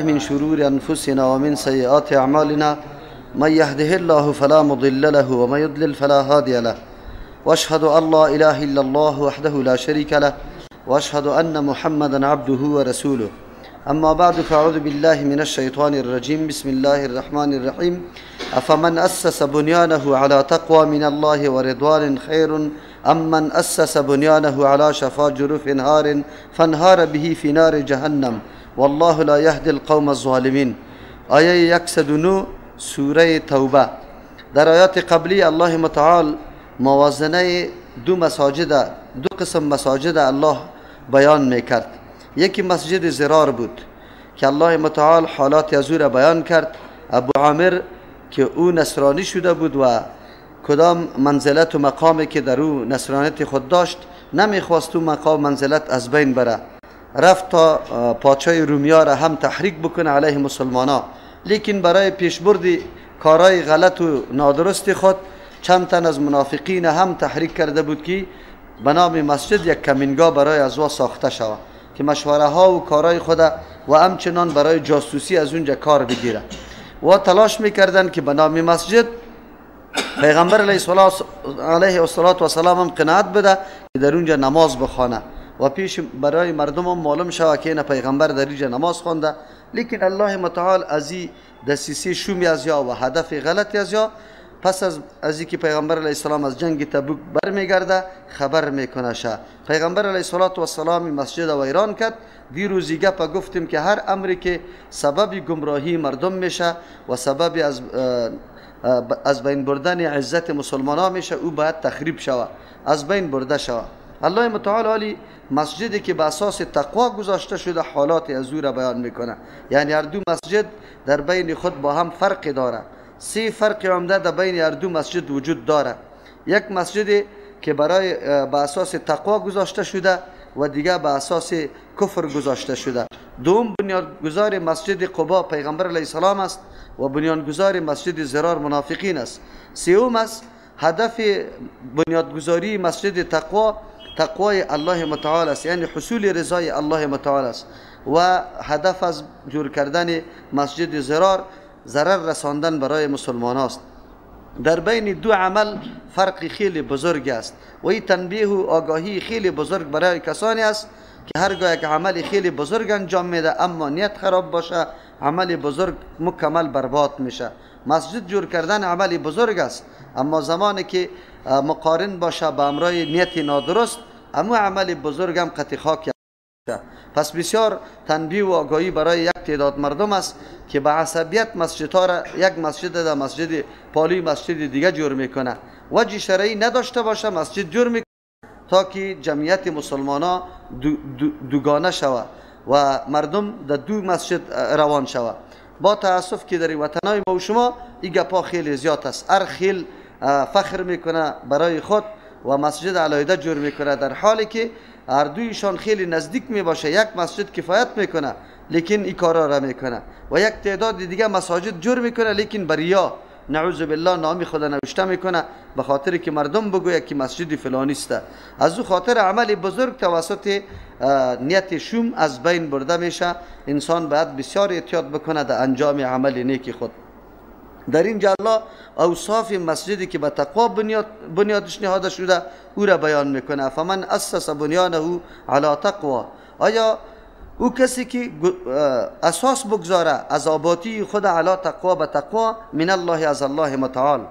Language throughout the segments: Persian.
من شرور أنفسنا ومن سيئات أعمالنا من يهده الله فلا مضل له ومن يضلل فلا هادي له وأشهد أن لا إله إلا الله وحده لا شريك له وأشهد أن محمدا عبده ورسوله. أما بعد فأعوذ بالله من الشيطان الرجيم. بسم الله الرحمن الرحيم. أفمن أسس بنيانه على تقوى من الله ورضوان خير أم من أسس بنيانه على شفا جرف هار فانهار به في نار جهنم والله لا يهدي القوم الظالمين. آیه 109 سوره توبه. در آیات قبلی الله متعال موازنه دو قسم مساجد الله بیان میکرد. یکی مسجد زرار بود که الله متعال حالات از او را بیان کرد. ابو عامر که او نصرانی شده بود و کدام منزلت و مقامی که در او نصرانیت خود داشت نمیخواست او مقام منزلت از بین بره، رفت تا پادشاه رومیا را هم تحریک بکنه علیه مسلمانا، لیکن برای پیشبرد کارهای غلط و نادرست خود چند تن از منافقین هم تحریک کرده بود که به نام مسجد یک کمینگاه برای از او ساخته شود که مشوره ها و کارهای خود و همچنان برای جاسوسی از اونجا کار بگیره و تلاش میکردن که به نام مسجد پیغمبر علیه الصلاة و سلام هم قناعت بده که در اونجا نماز بخوانه و پیش برای مردم هم معلوم شود که این پیغمبر در اینجا نماز خوانده. لیکن الله متعال از این دسیسه شومی از یا و هدف غلطی از یا پس از اینکه پیغمبر علیه السلام از جنگ تبوک برمیگرده خبر میکنه شه. پیغمبر علیه الصلاة و سلام مسجد و ویران کرد. دیروزی گپ گفتیم که هر امری که سبب گمراهی مردم میشه و سبب از بین بردن عزت مسلمانان میشه او باید تخریب شود، از بین برده شود. الله متعال علی مسجدی که به اساس تقوا گذاشته شده حالات از او را بیان میکنه. یعنی هر دو مسجد در بین خود با هم فرق داره. سه فرق عمده در بین هر دو مسجد وجود داره. یک مسجد که برای به اساس تقوا گذاشته شده و دیگه به اساس کفر گذاشته شده. دوم بنیانگذار مسجد قبا پیغمبر علیه السلام است و بنیانگذار مسجد زرار منافقین است. سوم است هدف بنیادگذاری مسجد تقوای الله متعال است، یعنی حصول رضای الله متعال است و هدف از جور کردن مسجد زرار ضرر رساندن برای مسلمان است. در بین دو عمل فرق خیلی بزرگ است و این تنبیه و آگاهی خیلی بزرگ برای کسانی است که هرگاه یک عمل خیلی بزرگ انجام میده اما نیت خراب باشه عمل بزرگ مکمل برباد میشه. مسجد جور کردن عملی بزرگ است اما زمانی که مقارن باشه با امرای نیت نادرست اما عمل بزرگ هم قطع خاک. پس بسیار تنبیه و آگاهی برای یک تعداد مردم است که به عصبیت مسجدها را یک مسجد در مسجد پالی مسجد دیگه جور میکنه. وجه شرعی نداشته باشه مسجد جور میکنه تا که جمعیت مسلمانا دوگانه شود و مردم در دو مسجد روان شود. با تاسف که در وطنهای ما و شما این گپا خیلی زیاد است. هر خیل فخر میکنه برای خود و مسجد علیحده جور میکنه در حالی که هر دویشان خیلی نزدیک می باشه. یک مسجد کفایت میکنه لیکن این کارا را میکنه و یک تعداد دیگه مساجد جور میکنه لیکن بریا نعوذ بالله نامی خدا نوشته میکنه به خاطر که مردم بگوید که مسجد فلانی است. از او خاطر عمل بزرگ توسط نیت شوم از بین برده میشه. انسان باید بسیار احتیاط بکنه در انجام عمل نیک خود. در اینجا الله اوصاف مسجدی که به تقوا بنیادش نهاده شده او را بیان میکنه. فمن اسس بنیانه علی تقوا، آیا او کسی که اساس بگذاره از آبادی خود علی تقوا به تقوا من الله از الله متعال،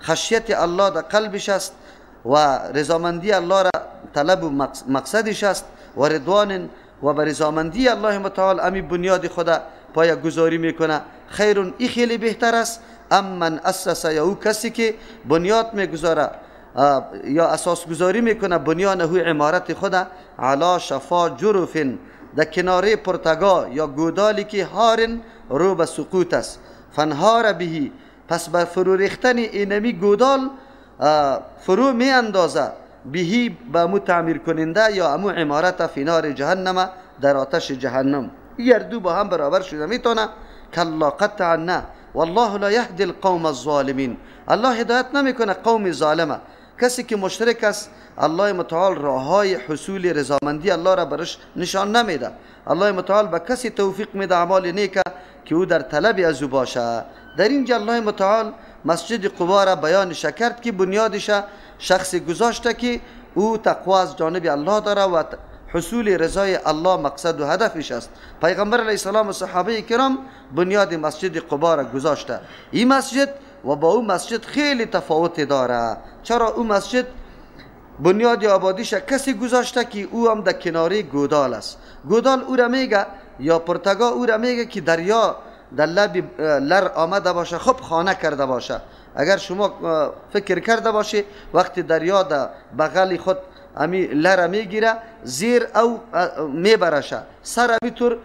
خشیت الله در قلبش است و رضامندی الله را طلب و مقصدش است و رضوان و به رضامندی الله متعال امی بنیاد خود پای گذاری میکنه. خیرون ای خیلی بهتر است ام من اسس، یا او کسی که بنیاد میگذاره یا اساس گذاری میکنه بنیانه عمارت خود علا شفا جرف در کناره پرتگاه یا گودالی که هارن رو به سقوط است فنهار بهی، پس بر فرو ریختن اینمی گودال فرو می اندازه بهی به مو تعمیر کننده یا امو عمارت فی نار جهنم در آتش جهنم. این دو با هم برابر شده میتونه؟ کلا قطعا نه. والله لا یهدی القوم الظالمین، الله هدایت نمیکنه قوم ظالمه. کسی که مشرک است الله متعال راههای حصول رضامندی الله را برش نشان نمیده. الله متعال به کسی توفیق میده اعمال نیک که او در طلب از او باشه. در اینجا الله متعال مسجد قبا را بیانش کرد که بنیادش شخص گذاشته که او تقوا از جانب الله داره و حصول رضای الله مقصد و هدفش است. پیغمبر علیه السلام و صحابه کرام بنیاد مسجد قبا را گذاشته. این مسجد و با اون مسجد خیلی تفاوت داره. چرا؟ اون مسجد بنیاد آبادیش کسی گذاشته که او هم در کناره گودال است. گودال او را میگه یا پرتگاه او را میگه که دریا در لب لر آمده باشه، خب خانه کرده باشه. اگر شما فکر کرده باشه وقتی دریا در بغل خود امی لر میگیره زیر او میبرشه، سر امی طور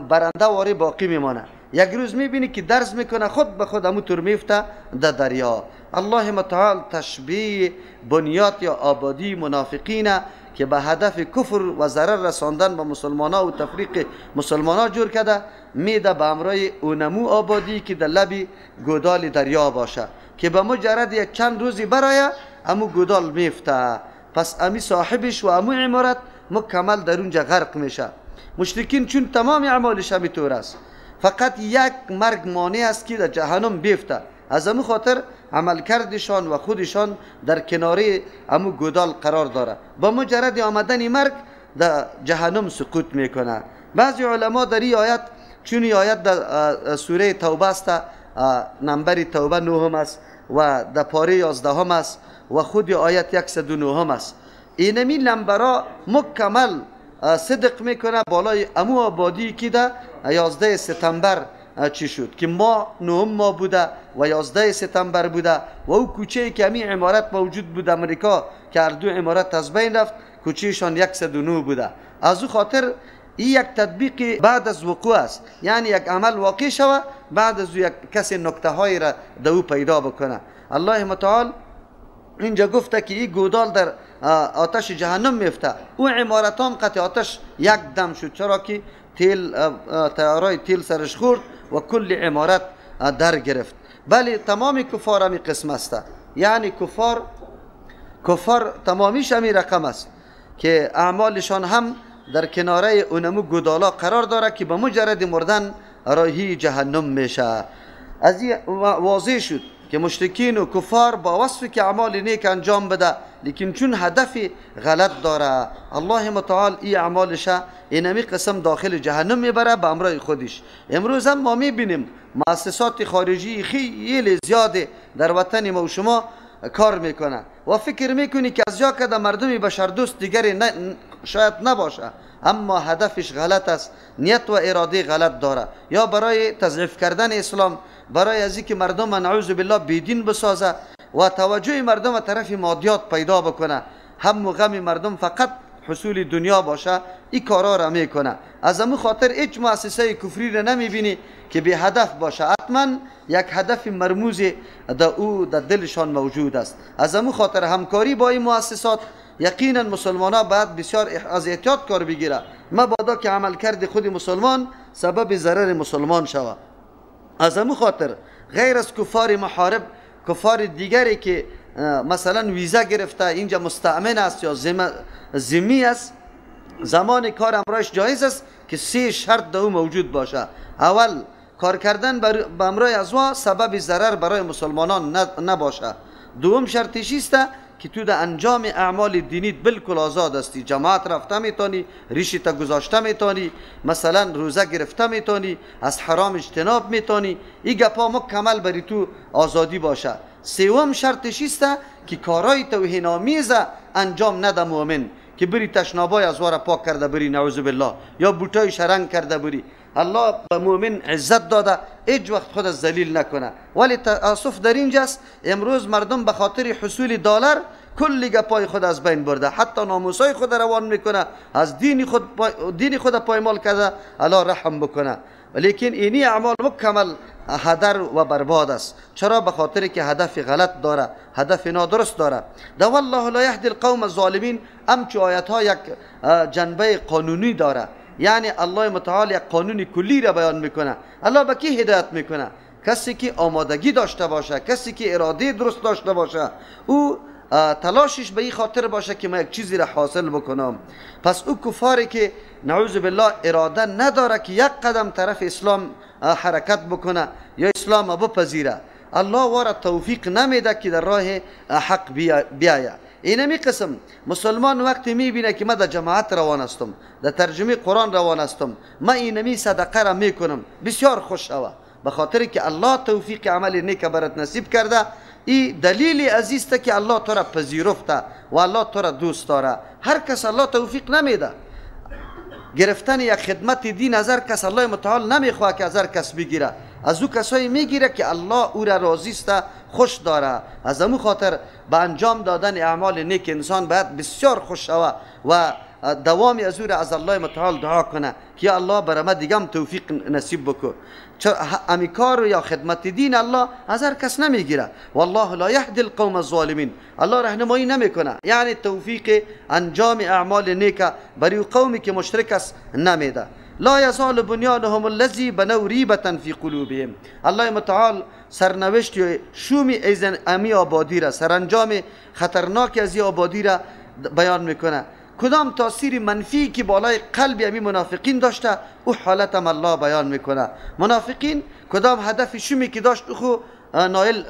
برنده واری باقی میمانه. یک روز میبینی که درز میکنه خود به خود همون طور میفته در دریا. الله متعال تشبیه بنیاد یا آبادی منافقین که به هدف کفر و ضرر رساندن به مسلمان ها و تفریق مسلمان ها جور کرده میده به امرای اونمو آبادی که در لب گودال دریا باشه که به مجرد یک چند روزی برای امو گودال میفته. پس امی صاحبش و امو عمارت مکمل در اونجا غرق میشه. مشرکین چون تمام اعمالش همینطور است، فقط یک مرگ مانع است که در جهنم بیفته. از امو خاطر عملکردشان و خودشان در کناره امو گودال قرار داره. با مجرد آمدن مرگ در جهنم سقوط میکنه. بعضی علما در این آیت، چون این آیت در سوره توبه است، نمبر توبه 9 است و در پاره 11 است و خود آیت 109 است، اینمی نمبرها مکمل صدق میکنه بالای امو آبادی که در 11 سپتامبر چی شد که ما 9 ماه بوده و 11 سپتامبر بوده و او کوچه‌ای که همین عمارت موجود بود امریکا که هر دو عمارت از بین رفت کوچه‌شان 109 بوده. از او خاطر این یک تطبیق بعد از وقوع است، یعنی یک عمل واقع شوه بعد از یک کسی نکته های را در او پیدا بکنه. الله متعال اینجا گفته که این گودال در آتش جهنم میفته. او عمارت هم قطع آتش یک دم شد، چرا که تیارای تیل سرش خورد و کل عمارت در گرفت. بله تمام کفار همی قسم است، یعنی کفار تمامیش همی رقم است که اعمالشان هم در کناره اونمو گودالا قرار داره که به مجرد مردن راهی جهنم میشه. از این واضح شد که مشرکین و کفار با وصفی که اعمال نیک انجام بده لیکن چون هدف غلط داره الله متعال این اعمالش اینمی قسم داخل جهنم میبره به امرای خودش. امروز هم ما میبینیم مؤسسات خارجی خیلی زیاده در وطن ما و شما کار میکنه و فکر میکنی که از جا کده مردمی بشردوست دیگری شاید نباشه، اما هدفش غلط است، نیت و اراده غلط داره، یا برای تضعیف کردن اسلام، برای از اینکه مردم نعوذ بالله بیدین بسازه و توجه مردم طرف مادیات پیدا بکنه، هم و غم مردم فقط حصول دنیا باشه، این کارا را میکنه. از امو خاطر هیچ مؤسسه کفری را نمیبینی که به هدف باشه، حتما یک هدف مرموز در دلشان موجود است. از امو خاطر همکاری با این مؤسسات یقینا مسلمان ها باید بسیار از احتیاط کار بگیره، مبادا که عمل کرد خود مسلمان سبب ضرر مسلمان شود. از امو خاطر غیر از کفار محارب، کفار دیگری که مثلا ویزا گرفته اینجا مستأمن است یا ذمی است، زمان کار امرایش جایز است که 3 شرط در او موجود باشه. اول کار کردن به امرای ازوا سبب ضرر برای مسلمانان نباشه. دوم شرطش است که تو در انجام اعمال دینیت بالکل آزاد هستی، جماعت رفته میتونی، ریشی تا گذاشته میتونی، مثلا روزه گرفته میتونی، از حرام اجتناب میتونی، این گپا مکمل بری تو آزادی باشه. سوم شرطش است که کارهای توهین آمیز انجام نده مؤمن، که بری تشنابای ازوار پاک کرده بری نعوذ بالله، یا بوتای شرنگ کرده بری. الله به مؤمن عزت داده هیچ وقت خود از ذلیل نکنه. ولی تاسف در اینجاست امروز مردم به خاطر حصول دلار کلی گپای خود از بین برده، حتی ناموسای خود روان میکنه، از دین خود پایمال کرده. الله رحم بکنه. لیکن اینی اعمال مکمل هدر و برباد است. چرا؟ به خاطر که هدف غلط داره، هدف نادرست داره. ده والله لا یهدی القوم الظالمین. همچو آیت ها یک جنبه قانونی داره، یعنی الله متعال یک قانون کلی را بیان میکنه. الله به کی هدایت میکنه؟ کسی که آمادگی داشته باشه، کسی که اراده درست داشته باشه، او تلاشش به این خاطر باشه که من یک چیزی را حاصل بکنم. پس او کفاری که نعوذ بالله اراده نداره که یک قدم طرف اسلام حرکت بکنه یا اسلام بپذیره، الله وارد توفیق نمیده که در راه حق بیاید. اینمی قسم مسلمان وقتی میبینه که من در جماعت روان هستم، در ترجمه قرآن روان هستم، من اینمی صدقه را میکنم، بسیار خوش شوه، به خاطر که الله توفیق عمل نیک برات نصیب کرده. این دلیل عزیزته که الله تو را پذیرفته و الله تو را دوست داره. هر کس الله توفیق نمیده. گرفتن یک خدمت دین از هر کس الله متعال نمیخواه که از هر کس بگیره، از او کسایی میگیره که الله او را راضی است، خوش داره. از امو خاطر به انجام دادن اعمال نیک انسان باید بسیار خوش شوه و دوامی از او را از الله متعال دعا کنه که یا الله برام دیگم توفیق نصیب بکن. امی کار یا خدمت دین الله از هر کس نمیگیره. والله لا یهدی القوم الظالمین، الله راهنمایی نمیکنه، یعنی توفیق انجام اعمال نیک برای قومی که مشرک است نمیده. لا یزال بنیانهم الذی بنوا ریبة فی قلوبهم، الله متعال سرنوشت شومی ایزن امی آبادی را، سرانجام خطرناک از این آبادی را بیان میکنه. کدام تاثیر منفی که بالای قلب امی منافقین داشته او حالت هم الله بیان میکنه. منافقین کدام هدف شومی که داشت او نایل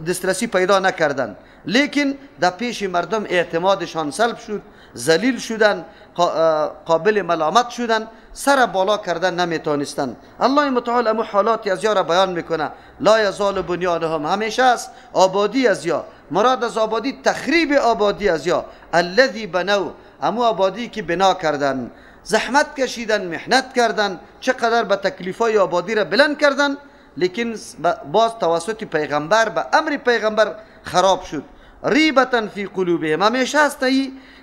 دسترسی پیدا نکردن، لیکن در پیش مردم اعتمادشان سلب شد، ذلیل شدن، قابل ملامت شدن، سر بالا کردن نمیتونستن. الله متعال امو حالات از یارا بیان میکنه. لا یزال بنیانهم، همیشه است آبادی از یا، مراد از آبادی تخریب آبادی از یا، الذی بنو، امو آبادی که بنا کردن، زحمت کشیدن، محنت کردن، چقدر به تکلیفای آبادی را بلند کردن، لیکن باز توسط پیغمبر به امر پیغمبر خراب شد. ریبة فی قلوبهم، همیشه است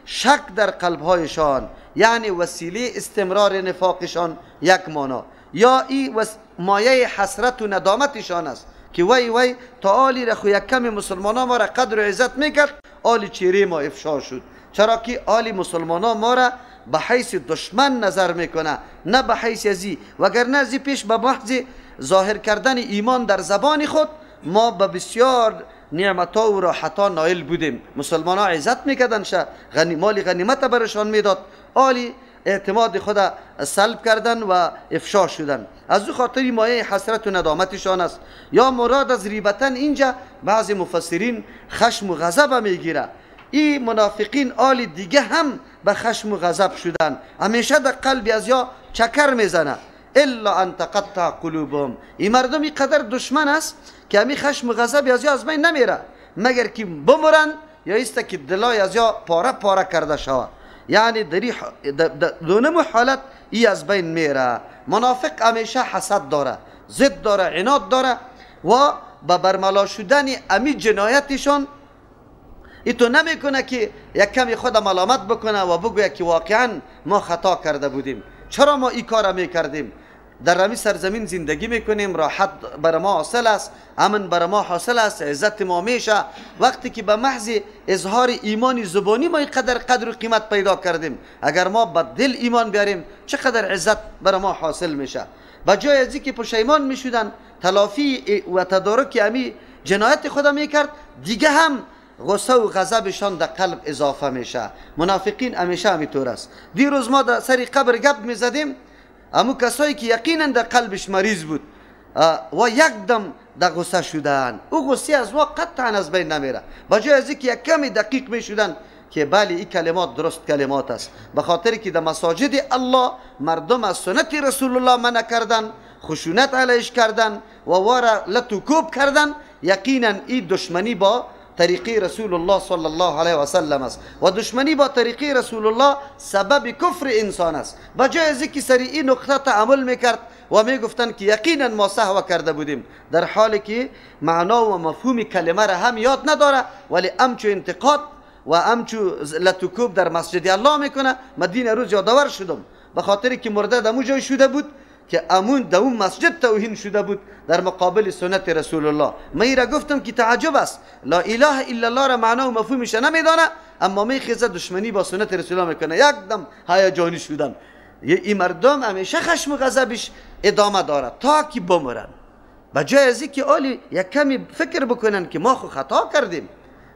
شک در قلبهایشان، یعنی وسیله استمرار نفاقشان یک مانا، یا این مایه حسرت و ندامتشان است که وای وای تا آلی رخو یک کم مسلمان ها ما را قدر و عزت میکرد، آلی چهره ما افشا شد. چرا که آلی مسلمان ها ما را به حیث دشمن نظر میکنه، نه به حیث ازی، وگرنه ازی پیش به محض ظاهر کردن ایمان در زبان خود ما به بسیار نعمتها و راحتها نائل بودیم. مسلمان ها عزت میکردن، مال غنیمت برشان میداد، آلی اعتماد خود سلب کردن و افشا شدن. از او خاطری مایه حسرت و ندامتشان است. یا مراد از ریبتن اینجا بعض مفسرین خشم و غضب میگیره. این منافقین آلی دیگه هم به خشم و غضب شدن، همیشه در قلبی از یا چکر میزنه. الا ان تقطع قلوبهم، این مردم قدر دشمن است که همی خشم و غضب از یا از بین نمیره مگر که بمرن یا است که دلای از یا پاره پاره کرده شود، یعنی دونم حالت ای از بین میره. منافق همیشه حسد داره، ضد داره، عناد داره و با برملا شدن امی جنایتشان ای تو نمیکنه که یک کمی خود ملامت بکنه و بگویه که واقعا ما خطا کرده بودیم، چرا ما این کار میکردیم، در همی سرزمین زندگی میکنیم، راحت بر ما حاصل است، امن بر ما حاصل است، عزت ما میشه. وقتی که به محض اظهار ایمان زبانی ما اینقدر قدر و قیمت پیدا کردیم، اگر ما با دل ایمان بیاریم چقدر عزت بر ما حاصل میشه. با جای ازی که پشیمان میشدن، تلافی و تدارک امی جنایت خدا میکرد، دیگه هم غصه و غضبشان در قلب اضافه میشه. منافقین همیشه همینطور است. دیروز ما در سری قبر گپ میزدیم، امو کسایی که یقینا در قلبش مریض بود و یک دم در غصه شدن، او غصه از وقت قطعا از بین نمیره. با جای از اینکه یک کمی دقیق میشدن که بله این کلمات درست کلمات است، به خاطر که در مساجد الله مردم از سنت رسول الله منع کردن، خشونت علیش کردن و وارا لطوکوب کردن، یقینا این دشمنی با طریقه رسول الله صلی الله علیه و سلم است و دشمنی با طریقه رسول الله سبب کفر انسان است. بجای از اینکه سری این نقطه تعامل میکرد و میگفتن که یقینا ما سهو کرده بودیم، در حالی که معنا و مفهوم کلمه را هم یاد نداره، ولی امچو انتقاد و امچو لطوکوب در مسجد الله میکنه. مدین روز یادآور شدم به خاطر که مرده دمو جای شده بود که امون در اون مسجد توهین شده بود در مقابل سنت رسول الله. من را گفتم که تعجب است، لا اله الا الله را معنا و مفهومش نمیدانه، اما میخیزه دشمنی با سنت رسول الله میکنه. یک دم هیجانی شدن. این مردم همیشه خشم و غضبش ادامه داره تا که بمرن. بجای از اینکه آلی یک کمی فکر بکنن که ما خو خطا کردیم،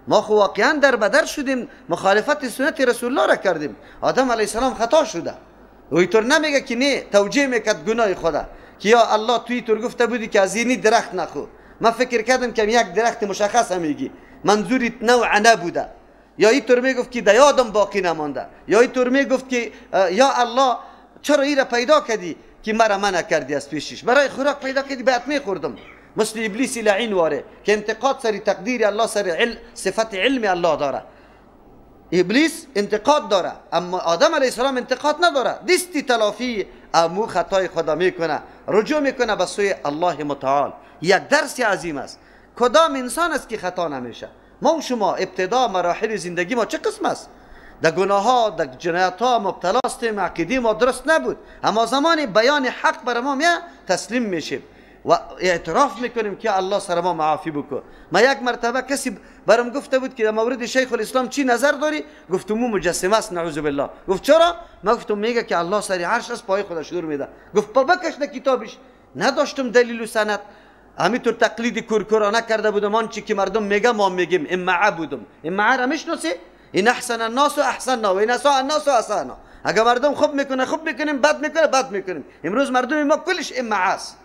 ما خو واقعا در بدر شدیم، مخالفت سنت رسول الله را کردیم. آدم علیه السلام خطا شده، و اینطور نمیگه که نه، توجیه میکرد گناه خدا که یا الله توی طور گفته بودی که از اینی درخت نخو. من فکر کردم که یک درخت مشخص میگی، منظورت نوع نبوده. یا اینطور میگفت که دیادم باقی نمانده، یا اینطور میگفت که یا الله چرا این را پیدا کردی که مرا منع کردی از پیشش، برای خوراک پیدا کردی بعد میخوردم. مثل ابلیس لعین واره که انتقاد سر تقدیر الله، سر صفت علم الله داره. ابلیس انتقاد داره، اما آدم علیه السلام انتقاد نداره. دستی تلافی امو خطای خدا میکنه، رجوع میکنه به سوی الله متعال. یک درس عظیم است. کدام انسان است که خطا نمیشه؟ ما و شما ابتدا مراحل زندگی ما چه قسم است؟ در گناه ها، در جنایت ها مبتلا هستیم، عقیده ما درست نبود، اما زمان بیان حق بر ما تسلیم میشیم و اعتراف میکنیم که الله سر ما معافی بکن. ما یک مرتبه کسی برام گفته بود که در مورد شیخ الاسلام چی نظر داری؟ گفتم مو مجسمه است، نعوذ بالله. گفت چرا؟ ما گفتم میگه که الله سر عرش است، پای خدا شور میده. گفت بکش در کتابش. نداشتم دلیل و سند، همینطور تقلید کورکورانه کرده بودم، آنچه که مردم میگه ما میگیم. امعه بودم. امعه را میشناسی؟ این احسن الناس احسننا و این اساء الناس اساءنا. اگر مردم خوب میکنه خوب میکنیم، بد میکنه بد میکنیم. امروز مردم ما کلش امعه است،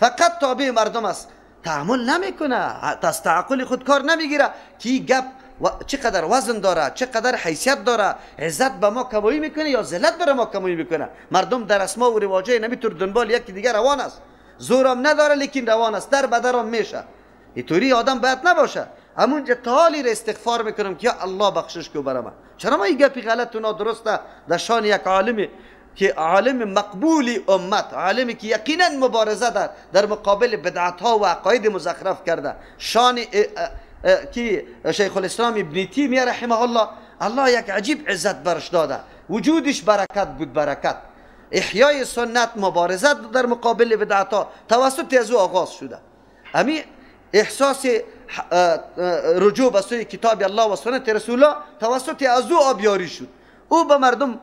فقط تابع مردم است، تعامل نمیکنه، از تعقل خود کار نمیگیره که گپ چقدر وزن داره، چقدر حیثیت داره، عزت به ما کمایی میکنه یا ذلت بر ما کمایی میکنه. مردم در اسما و رواجه نمیتور دنبال یکی دیگر روان است، زورم نداره لیکن روان است، در بدرم میشه. اینطوری آدم باید نباشه. همونجا تالی را استغفار میکنم که یا الله بخشش کو برام. چرا ما این گپی غلط و نادرسته در شان یک عالمی که عالم مقبول امت، عالمی که یقینا مبارزه در مقابل بدعت ها و عقاید مزخرف کرده، شان که شیخ الاسلام ابن تیمیه رحمه الله، الله یک عجیب عزت برش داده، وجودش برکت بود، برکت احیای سنت، مبارزه در مقابل بدعت ها توسط از او آغاز شده. امی احساس رجوع به سوی کتاب الله و سنت رسول الله توسط از او آبیاری شد. او به مردم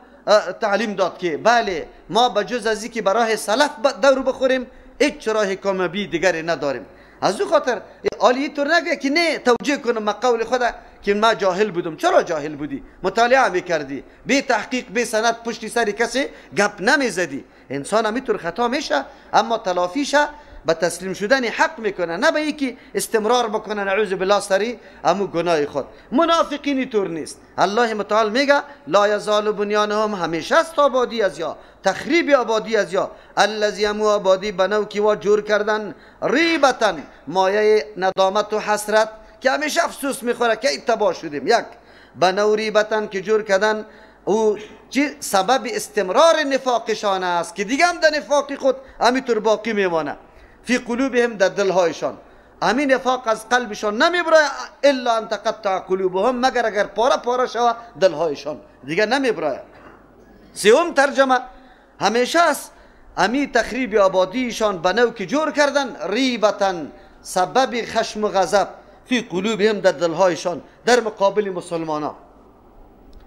تعلیم داد که بله ما بجز از اینکه برای سلف دورو بخوریم هیچ راه کامیابی دیگری نداریم. از او خاطر عالی طور نگه که نه توجیه کنم ما قول خدا که ما جاهل بودم. چرا جاهل بودی؟ مطالعه میکردی، بی تحقیق بی سند پشت سر کسی گپ نمیزدی. انسان همیطور خطا میشه، اما تلافیشه به تسلیم شدن حق میکنه، نه به اینکه استمرار بکنه نعوذ بالله سری امو گناه خود. منافقین طور نیست. الله متعال میگه لا یزال بنیانهم، همیشه است آبادی از یا تخریب آبادی از یا الذی امو آبادی بنو کی و جور کردن ریبتن، مایه ندامت و حسرت که همیشه افسوس میخوره که اتباع شدیم. یک بنو ریبتن که جور کردن او چی سبب استمرار نفاقشان است که دیگه هم در نفاق خود همینطور باقی میمانه. فی قلوبهم، در دلهایشان همین نفاق از قلبشان نمیبرای الا ان تقطع قلوبهم، مگر اگر پاره پاره شود دلهایشان دیگه نمیبرای. سوم ترجمه همیشه است امی تخریب آبادیشان بنو که جور کردن ریبتن، سبب خشم و غضب فی قلوبهم، در دلهایشان در مقابل مسلمانان.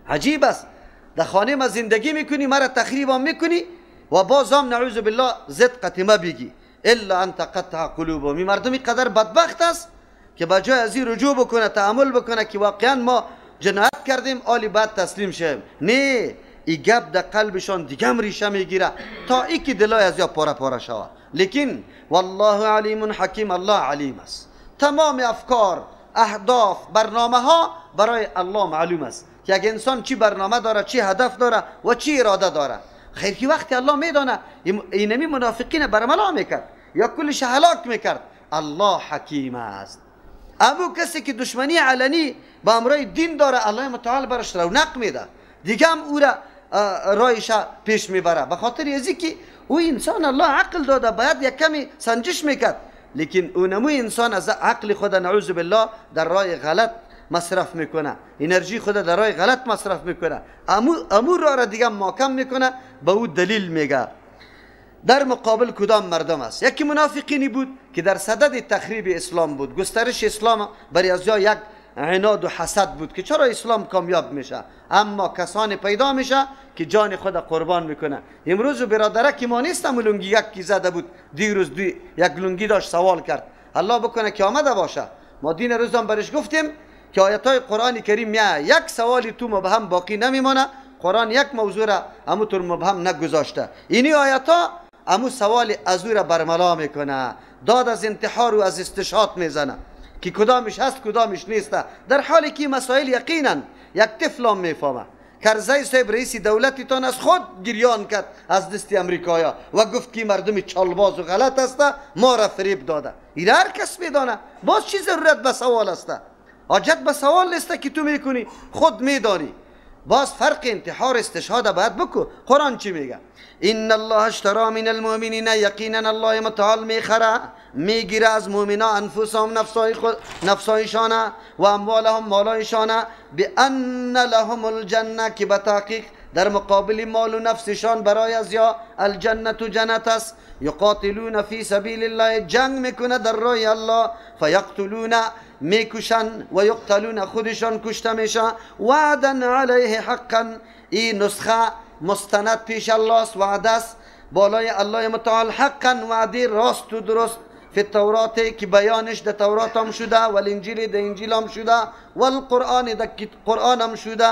عجیب است در خانه ما زندگی میکنی، مرا تخریب هم میکنی و باز هم نعوذ بالله زد قتیمه بگی الا ان تقطع قلوبهم. مردمی قدر بدبخت است که بجای از این رجوع بکنه، تعامل بکنه که واقعا ما جنایت کردیم آلی بعد تسلیم شیم، نه این گپ در قلبشان دیگه هم ریشه میگیره تا ای که دلای از یا پاره پاره شود. لیکن والله علیم حکیم، الله علیم است. تمام افکار، اهداف، برنامه ها برای الله معلوم است که اگه انسان چی برنامه داره، چی هدف داره و چی اراده داره. خیر که وقتی الله میدانه اینمی منافقین برملا میکرد یا کلش هلاک میکرد، الله حکیم است. اما کسی که دشمنی علنی با امرای دین داره، الله متعال برش رونق میده، دیگه هم او را رایش پیش میبره. به خاطر ازی که او انسان الله عقل داده، باید یک کمی سنجش میکرد، لیکن اونمو انسان از عقل خود نعوذ بالله در راه غلط مصرف میکنه، انرژی خود در راه غلط مصرف میکنه، امور را دیگه محکم میکنه. به او دلیل میگه در مقابل کدام مردم است؟ یکی منافقینی بود که در صدد تخریب اسلام بود، گسترش اسلام برای از جا یک عناد و حسد بود که چرا اسلام کامیاب میشه، اما کسانی پیدا میشه که جان خود قربان میکنه. امروز برادرک ما نیستم لنگی یکی زده بود، دیروز یک لنگی داشت سوال کرد، الله بکنه که آمده باشه، ما دین روزم برش گفتیم که آیاتای قرآن کریم میاد یک سوالی تو مبهم باقی نمیمانه. قرآن یک موضوع را همونطور مبهم نگذاشته. اینی آیاتا همون سوال از او را برملا میکنه، داد از انتحار و از استشهاد میزنه که کدامش هست کدامش نیسته، در حالی که مسائل یقینا یک طفل هم میفهمه. کرزی صاحب رئیس دولتتان از خود گریان کرد از دست امریکایا و گفت که مردم چالباز و غلط است، ما را فریب داده. این هر کس میدانه. باز چی ضرورت به سوال است؟ حاجت به سوال نیست که تو میکنی، خود میدانی. باز فرق انتحار استشهاد باید بکو. قرآن چی میگه؟ ان الله اشترى من المؤمنین، یقینا الله متعال میخره میگیره از مؤمنا انفسهم نفسایشانه و اموالهم مالایشانه بان لهم الجنه، که به تحقیق در مقابل مال و نفسشان برای از یا الجنه جنت است. یقاتلون فی سبیل الله، جنگ میکنه در راه الله. فیقتلون، میکشن و یقتلون، خودشان کشته میشه. وعدا علیه حقا، این نسخه مستند پیش الله است، وعده است بالای الله متعال. حقا، وعده راست و درست. فی التورات، که بیانش در تورات هم شده، و الانجیل در انجیل هم شده، و القرآن در قرآن هم شده.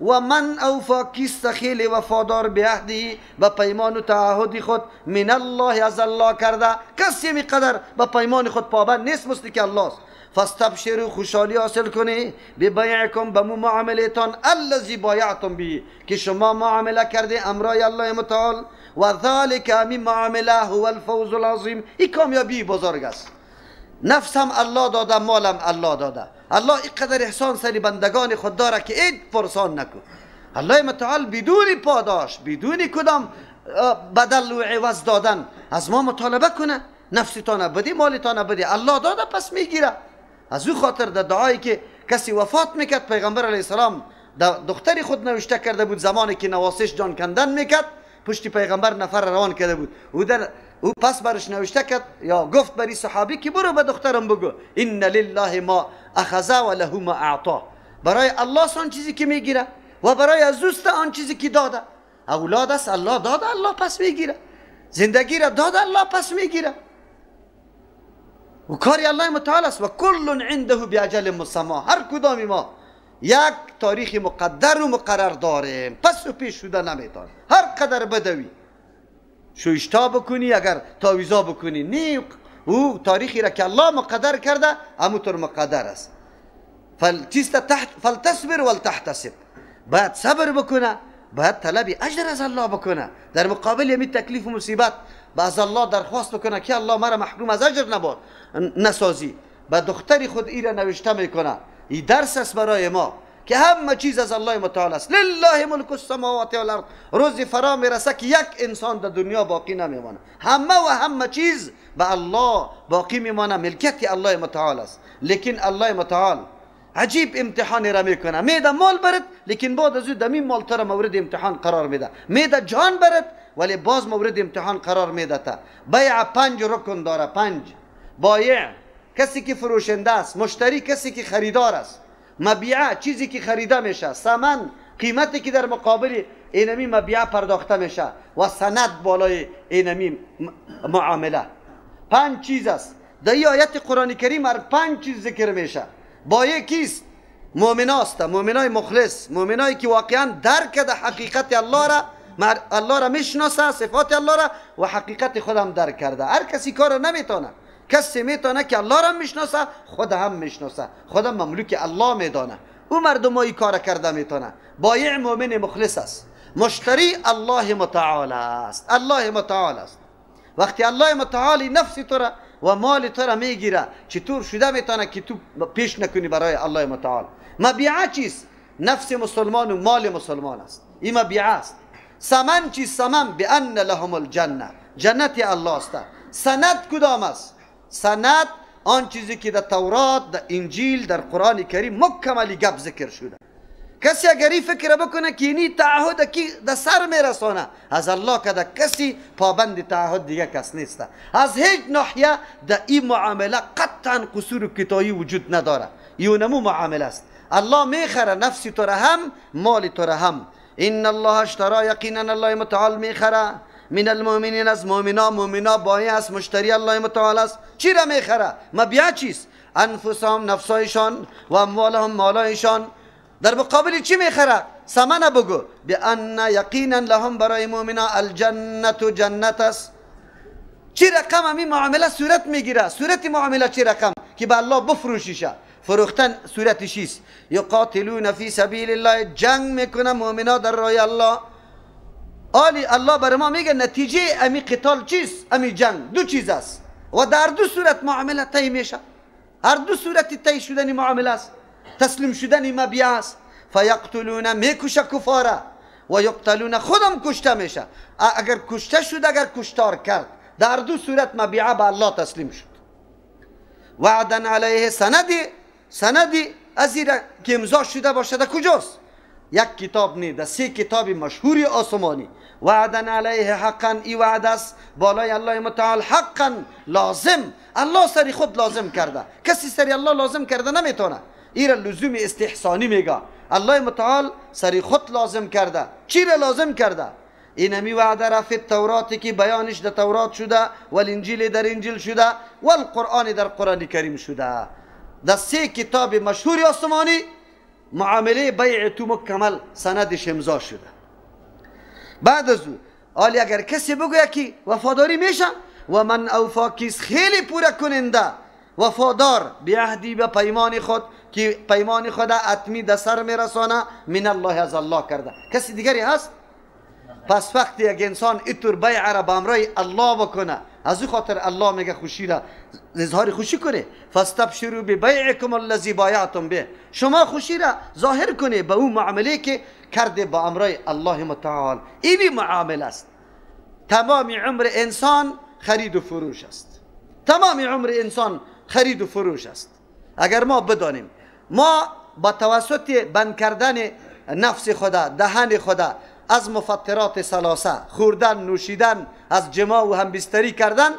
و من اوفا، کیست خیلی وفادار به عهدی، به پیمان و تعهد خود، من الله، از الله کرده. کسی میقدر به پیمان خود پابند نیست مثل که الله است. فاستبشروا، خوشحالی حاصل کنی، ببیعکم، به معاملتان، الذی بایعتم به، که شما معامله کرده امرای الله متعال. و ذالک، همین معامله، هو الفوز العظیم، این کامیابی بزرگ است. نفسم الله داده، مالم الله داده. الله اینقدر احسان سری بندگان خود داره که اید پرسان نکن. الله متعال بدون پاداش، بدون کدام بدل و عوض دادن از ما مطالبه کنه. نفستان بدی، مالتان بدی، الله داده پس میگیره. از او خاطر در دعایی که کسی وفات میکرد، پیغمبر علیه السلام دختری خود نوشته کرده بود زمانی که نواسش جان کندن میکرد، پشت پیغمبر نفر روان کرده بود. او پس برش نوشته کرد یا گفت بری صحابی که برو به دخترم بگو ان لله ما اخذ و له ما اعطا، برای الله آن چیزی که میگیره و برای از دوست آن چیزی که داده. اولاد است الله داده، الله پس میگیره. زندگی را داده، الله پس میگیره. و کاری الله متعال است. و کل عنده باجل مسمى، هر کدام ما یک تاریخ مقدر و مقرر داریم، پس و پیش شده نمیتونه. هر قدر بدوی شوشتا بکنی، اگر تاویزا بکنی، نه، او تاریخی را که الله مقدر کرده همونطور مقدر است. فلتصبر ولتحتسب، باید صبر بکنه، باید طلب اجر از الله بکنه. در مقابل همین تکلیف و مصیبت از الله درخواست بکنه که الله مرا محروم از اجر نسازی. به دختری خود ای را نوشته میکنه. این درس است برای ما که همه چیز از الله متعال است. لله ملک السماوات والارض. روزی فرا میرسه که یک انسان در دنیا باقی نمیمانه، همه چیز به الله باقی میمانه، ملکیت الله متعال است. لیکن الله متعال عجیب امتحانی را میکنه. میده مال برد، لیکن بعد از او دمین مال تر مورد امتحان قرار میده. میده جان برد، ولی باز مورد امتحان قرار میده. تا بیع 5 رکن داره. 5 بایع کسی که فروشنده است، مشتری کسی که خریدار است، مبیعه چیزی که خریده میشه، ثمن قیمتی که در مقابل اینمی مبیعه پرداخته میشه، و سند بالای اینمی معامله. 5 چیز است در این آیت قرآن کریم. هر 5 چیز ذکر میشه. بایع کیست؟ مؤمناست، مؤمنای مخلص، مؤمنایی که واقعا درک ده حقیقت الله را میشناسه، صفات الله را و حقیقت خودم درک کرده. هر کسی کار نمیتونه. کسی میتونه که الله را میشناسه، خود هم میشناسه، خودم مملوک الله میدانه، او مردمایی کار کرده میتونه. بایع مؤمن مخلص است. مشتری الله متعال است. الله متعال است. وقتی الله متعال نفس تو را و مال تو را میگیره، چطور شده میتونه که تو پیش نکنی برای الله متعال؟ مبیعه چیست؟ نفس مسلمان و مال مسلمان است. این مبیعه است. ثمن چیست؟ ثمن بان لهم الجنه، جنت الله است. سند کدام است؟ سند آن چیزی که در تورات، در انجیل، در قرآن کریم مکملی گپ ذکر شده. کسی اگر این فکر بکنه که اینی تعهد کی در سر میرسانه از الله، که کسی پابند تعهد دیگه کس نیست. از هیچ ناحیه در این معامله قطعا قصور و کتایی وجود نداره. یونمو معامله است. الله میخره نفسی تو را هم، مال تو را هم. ان الله اشترى، یقینا الله متعال میخره من المؤمنین از مؤمنا بایی است، مشتری الله متعال است. چی را میخره؟ مبیع چیست؟ انفسهم نفسایشان و اموالهم مالایشان. در مقابل چی میخره؟ ثمن بگو. بان یقینا لهم برای مؤمنا الجنت جنت است. چی رقم همین معامله صورت میگیره؟ صورت معامله چی رقم؟ که به الله بفروشیشه. فروختن صورتش است. یقاتلون فی سبیل الله، جنگ میکنه مؤمنا در راه الله. آلی الله بر ما میگه نتیجه امی قتال چیست؟ امی جنگ دو چیز است و در دو صورت معامله طی میشه. هر دو صورت طی شدن معامله است، تسلیم شدن مبیع است. فیقتلون میکشه کفاره و یقتلون خودم کشته میشه. اگر کشته شد، اگر کشتار کرد، در دو صورت مبیعه به الله تسلیم شد. وعدا علیه سندی از این که امضا شده باشد کجاست؟ یک کتاب نه، در سه کتاب مشهوری آسمانی. وعدا علیه حقا، ای وعد است بالای الله متعال حقا لازم. الله سری خود لازم کرده، کسی سری الله لازم کرده نمیتونه. این را لزوم استحسانی میگه. الله متعال سری خود لازم کرده. چی را لازم کرده؟ این همی وعده را فی التوراتی که بیانش در تورات شده، و الانجیل در انجیل شده، و القرآن در قرآن کریم شده. در سه کتاب مشهور آسمانی معامله بیع تو مکمل سندش امضا شده. بعد از او آلی اگر کسی بگوید که وفاداری میشه، و من اوفا کیس خیلی پورا کننده وفادار به عهدی به پیمان خود، که پیمان خود اتمی در سر میرسانه، من الله از الله کرده. کسی دیگری هست؟ پس وقتی یک انسان اینطور بیع را به امرای الله بکنه، از او خاطر الله میگه خوشی را اظهار خوشی کنه. فاستبشروا ببیعکم الذی بایعتم به، شما خوشی را ظاهر کنه به اون معامله که کرده با امرای الله متعال. اینی معامله است. تمام عمر انسان خرید و فروش است. تمام عمر انسان خرید و فروش است. اگر ما بدانیم ما با توسط بند کردن نفس خدا، دهن خدا، از مفطرات ثلاثه، خوردن، نوشیدن، از جماع و همبستری کردن،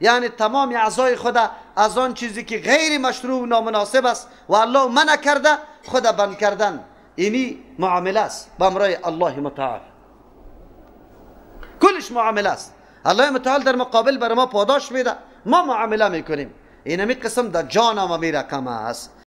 یعنی تمام اعضای خدا از آن چیزی که غیر مشروع و نامناسب است و الله منع کرده خدا بند کردن، اینی معامله است با امرای الله متعال. کلش معامله است. الله متعال در مقابل بر ما پاداش میده، ما معامله میکنیم. اینمی قسم در جان ما میرقم است.